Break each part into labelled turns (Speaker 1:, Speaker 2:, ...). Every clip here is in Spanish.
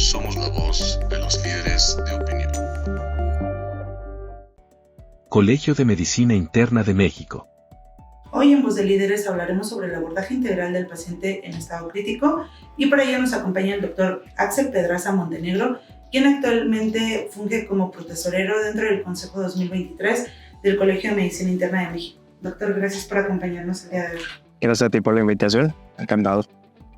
Speaker 1: Somos la voz de los líderes de opinión.
Speaker 2: Colegio de Medicina Interna de México.
Speaker 3: Hoy en Voz de Líderes hablaremos sobre el abordaje integral del paciente en estado crítico y para ello nos acompaña el doctor Axel Pedraza Montenegro, quien actualmente funge como profesorero dentro del Consejo 2023 del Colegio de Medicina Interna de México. Doctor, gracias por acompañarnos el día de hoy.
Speaker 4: Gracias a ti por la invitación, encantado.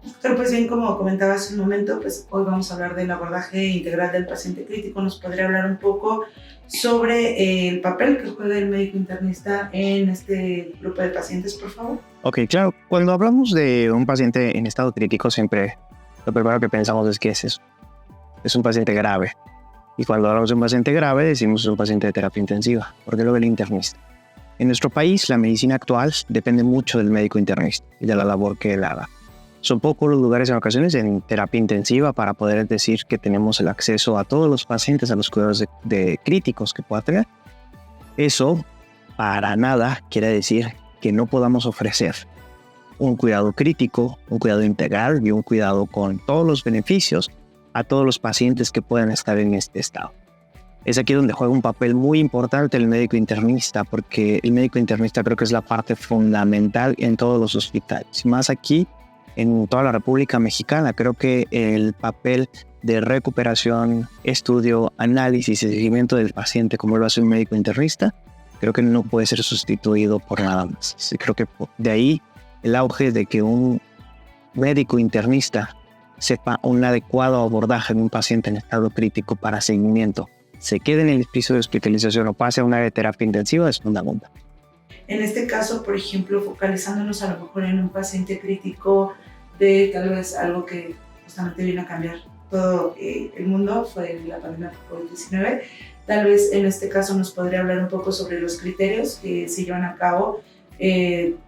Speaker 3: Doctor, pues bien, como comentaba hace un momento, pues hoy vamos a hablar del abordaje integral del paciente crítico. ¿Nos podría hablar un poco sobre el papel que juega el médico internista en este grupo de pacientes, por favor?
Speaker 4: Ok, claro. Cuando hablamos de un paciente en estado crítico, siempre lo primero que pensamos es que es eso. Es un paciente grave. Y cuando hablamos de un paciente grave, decimos es un paciente de terapia intensiva, porque lo ve el internista. En nuestro país, la medicina actual depende mucho del médico internista y de la labor que él haga. Son pocos los lugares en ocasiones en terapia intensiva para poder decir que tenemos el acceso a todos los pacientes, a los cuidados de críticos que pueda tener. Eso para nada quiere decir que no podamos ofrecer un cuidado crítico, un cuidado integral y un cuidado con todos los beneficios a todos los pacientes que puedan estar en este estado. Es aquí donde juega un papel muy importante el médico internista, porque el médico internista creo que es la parte fundamental en todos los hospitales. Más aquí, en toda la República Mexicana, creo que el papel de recuperación, estudio, análisis y seguimiento del paciente, como lo hace un médico internista, creo que no puede ser sustituido por nada más. Sí, creo que de ahí el auge de que un médico internista sepa un adecuado abordaje de un paciente en estado crítico para seguimiento, se quede en el piso de hospitalización o pase a una área de terapia intensiva, es fundamental.
Speaker 3: En este caso, por ejemplo, focalizándonos a lo mejor en un paciente crítico de tal vez algo que justamente vino a cambiar todo el mundo, fue la pandemia por COVID-19, tal vez en este caso nos podría hablar un poco sobre los criterios que se llevan a cabo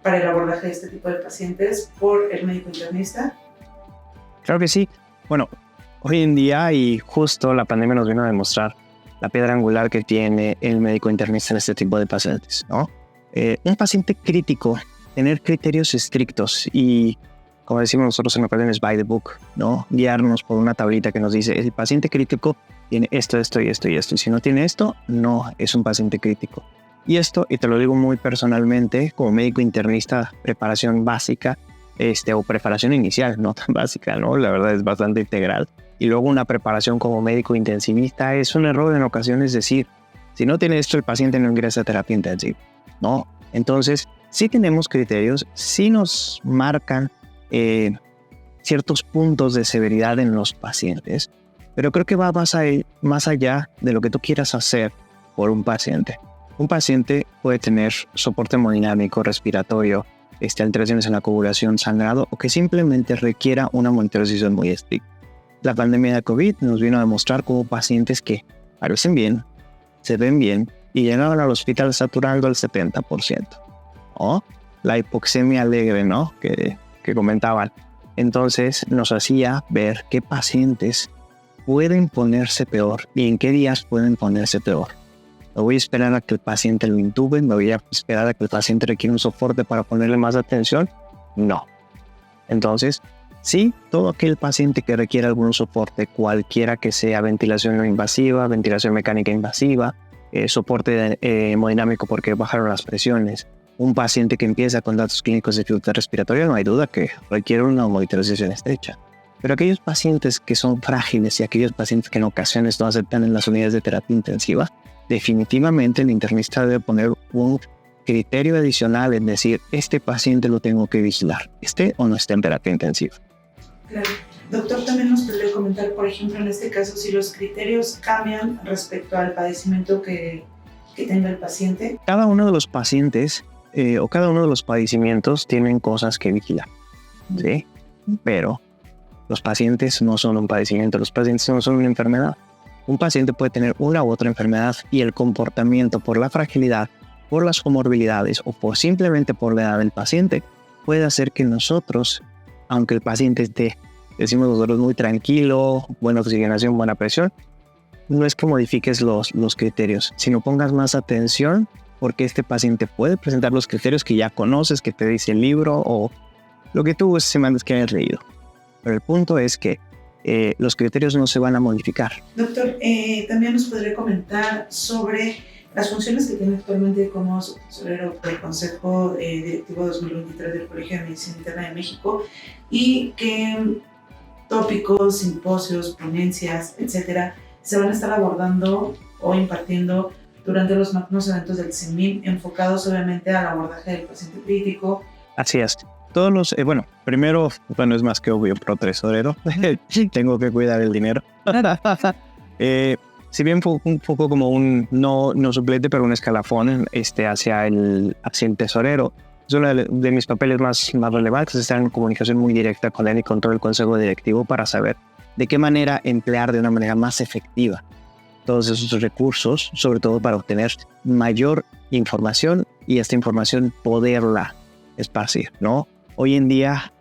Speaker 3: para el abordaje de este tipo de pacientes por el médico internista.
Speaker 4: Claro que sí. Bueno, hoy en día y justo la pandemia nos vino a demostrar la piedra angular que tiene el médico internista en este tipo de pacientes, ¿no? Un paciente crítico, tener criterios estrictos y, como decimos nosotros en ocasiones, by the book, ¿no? Guiarnos por una tablita que nos dice, el paciente crítico tiene esto, esto y esto y esto. Y si no tiene esto, no es un paciente crítico. Y esto, y te lo digo muy personalmente, como médico internista, preparación básica, o preparación inicial, no tan básica, ¿no? La verdad es bastante integral. Y luego una preparación como médico intensivista es un error en ocasiones decir, si no tiene esto, el paciente no ingresa a terapia intensiva. No, entonces sí tenemos criterios, sí nos marcan ciertos puntos de severidad en los pacientes, pero creo que va más allá de lo que tú quieras hacer por un paciente. Un paciente puede tener soporte hemodinámico, respiratorio, alteraciones en la coagulación, sangrado o que simplemente requiera una monitorización muy estricta. La pandemia de COVID nos vino a demostrar cómo pacientes que parecen bien, se ven bien, y llegaban al hospital saturando al 70%. ¿Oh? La hipoxemia alegre, ¿no? Que comentaban. Entonces nos hacía ver qué pacientes pueden ponerse peor y en qué días pueden ponerse peor. Me voy a esperar a que el paciente lo intuben, me voy a esperar a que el paciente requiera un soporte para ponerle más atención. No. Entonces, sí, todo aquel paciente que requiera algún soporte, cualquiera que sea ventilación no invasiva, ventilación mecánica invasiva, soporte hemodinámico porque bajaron las presiones, un paciente que empieza con datos clínicos de dificultad respiratoria, no hay duda que requiere una monitorización estrecha. Pero aquellos pacientes que son frágiles y aquellos pacientes que en ocasiones no aceptan en las unidades de terapia intensiva, definitivamente el internista debe poner un criterio adicional en decir, este paciente lo tengo que vigilar, esté o no esté en terapia intensiva.
Speaker 3: Claro. Doctor, también nos podría comentar, por ejemplo, en este caso, si los criterios cambian respecto al padecimiento que tenga el paciente.
Speaker 4: Cada uno de los pacientes o cada uno de los padecimientos tienen cosas que vigilar, ¿sí? Pero los pacientes no son un padecimiento, los pacientes no son una enfermedad. Un paciente puede tener una u otra enfermedad y el comportamiento por la fragilidad, por las comorbilidades o simplemente por la edad del paciente puede hacer que nosotros, aunque el paciente esté, decimos nosotros, muy tranquilo, buena oxigenación, buena presión, no es que modifiques los criterios, sino pongas más atención porque este paciente puede presentar los criterios que ya conoces, que te dice el libro o lo que tú se mandes que hayas leído. Pero el punto es que los criterios no se van a modificar.
Speaker 3: Doctor, también nos podría comentar sobre las funciones que tiene actualmente como tesorero del Consejo Directivo 2023 del Colegio de Medicina Interna de México y qué tópicos, simposios, ponencias, etcétera, se van a estar abordando o impartiendo durante los magnos eventos del CEMIM, enfocados obviamente al abordaje del paciente crítico.
Speaker 4: Así es. Todos los, primero, es más que obvio, pro tesorero, tengo que cuidar el dinero. Si bien fue un poco como un, no suplente, pero un escalafón hacia el tesorero, es uno de mis papeles más relevantes, estar en comunicación muy directa con él y con todo el consejo directivo para saber de qué manera emplear de una manera más efectiva todos esos recursos, sobre todo para obtener mayor información y esta información poderla esparcir, ¿no? Hoy en día,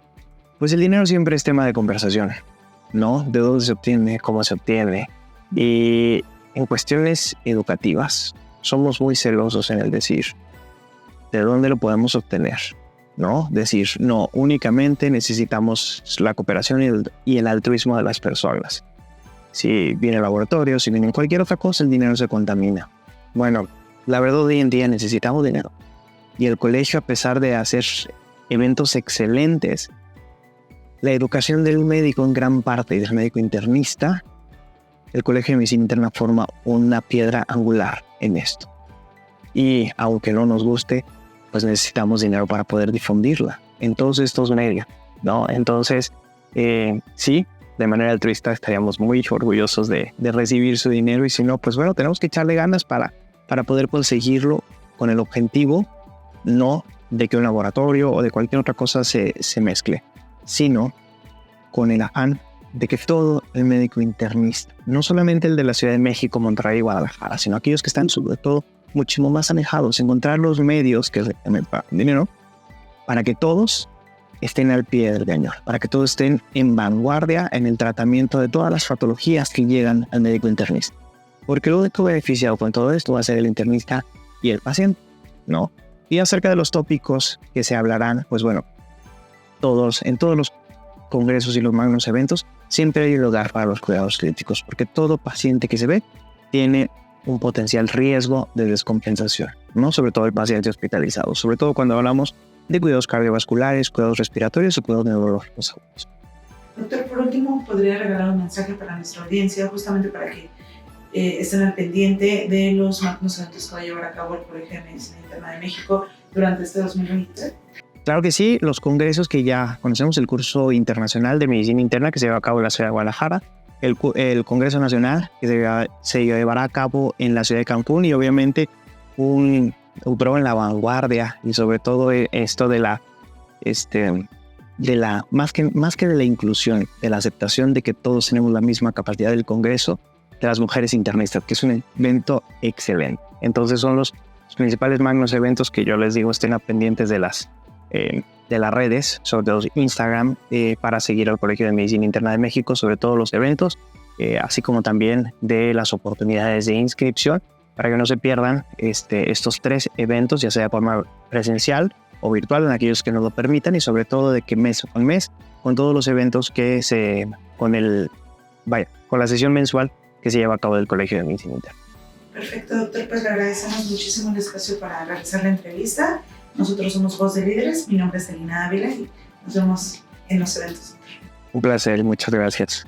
Speaker 4: pues el dinero siempre es tema de conversación, ¿no? De dónde se obtiene, cómo se obtiene. Y en cuestiones educativas, somos muy celosos en el decir de dónde lo podemos obtener, ¿no? Decir, no, únicamente necesitamos la cooperación y el altruismo de las personas. Si viene el laboratorio, si viene cualquier otra cosa, el dinero se contamina. Bueno, la verdad hoy en día necesitamos dinero. Y el colegio, a pesar de hacer eventos excelentes, la educación del médico en gran parte y del médico internista, el Colegio de Medicina Interna forma una piedra angular en esto. Y aunque no nos guste, pues necesitamos dinero para poder difundirla en todos estos medios, ¿no? Entonces, sí, de manera altruista estaríamos muy orgullosos de recibir su dinero y si no, pues bueno, tenemos que echarle ganas para poder conseguirlo con el objetivo, no de que un laboratorio o de cualquier otra cosa se mezcle, sino con el afán de que todo el médico internista, no solamente el de la Ciudad de México, Monterrey y Guadalajara, sino aquellos que están sobre todo muchísimo más alejados, encontrar los medios que me pagan dinero para que todos estén al pie del cañón, para que todos estén en vanguardia en el tratamiento de todas las patologías que llegan al médico internista. Porque lo único beneficiado con todo esto va a ser el internista y el paciente, ¿no? Y acerca de los tópicos que se hablarán, pues bueno, en todos los congresos y los magnos eventos, siempre hay lugar para los cuidados críticos, porque todo paciente que se ve tiene un potencial riesgo de descompensación, ¿no? Sobre todo el paciente hospitalizado, sobre todo cuando hablamos de cuidados cardiovasculares, cuidados respiratorios o cuidados neurológicos.
Speaker 3: Doctor, por último, ¿podría regalar un mensaje para nuestra audiencia, justamente para que estén al pendiente de los magnos eventos que va a llevar a cabo el Colegio de Medicina Interna de México durante este 2023?
Speaker 4: Claro que sí, los congresos que ya conocemos, el curso internacional de medicina interna que se lleva a cabo en la ciudad de Guadalajara, el Congreso Nacional que se llevará a cabo en la ciudad de Cancún y obviamente un pro en la vanguardia y sobre todo esto de la más que de la inclusión, de la aceptación de que todos tenemos la misma capacidad del Congreso de las mujeres internistas, que es un evento excelente. Entonces son los principales magnos eventos que yo les digo estén pendientes de las redes, sobre todo Instagram, para seguir al Colegio de Medicina Interna de México, sobre todo los eventos, así como también de las oportunidades de inscripción, para que no se pierdan estos 3 eventos, ya sea de forma presencial o virtual, en aquellos que nos lo permitan, y sobre todo de que mes con mes, con todos los eventos con la sesión mensual que se lleva a cabo del Colegio de Medicina Interna.
Speaker 3: Perfecto, doctor, pues le agradecemos muchísimo el espacio para realizar la entrevista. Nosotros somos Voz de Líderes, mi nombre es Celina Ávila y nos vemos en los eventos.
Speaker 4: Un placer, muchas gracias.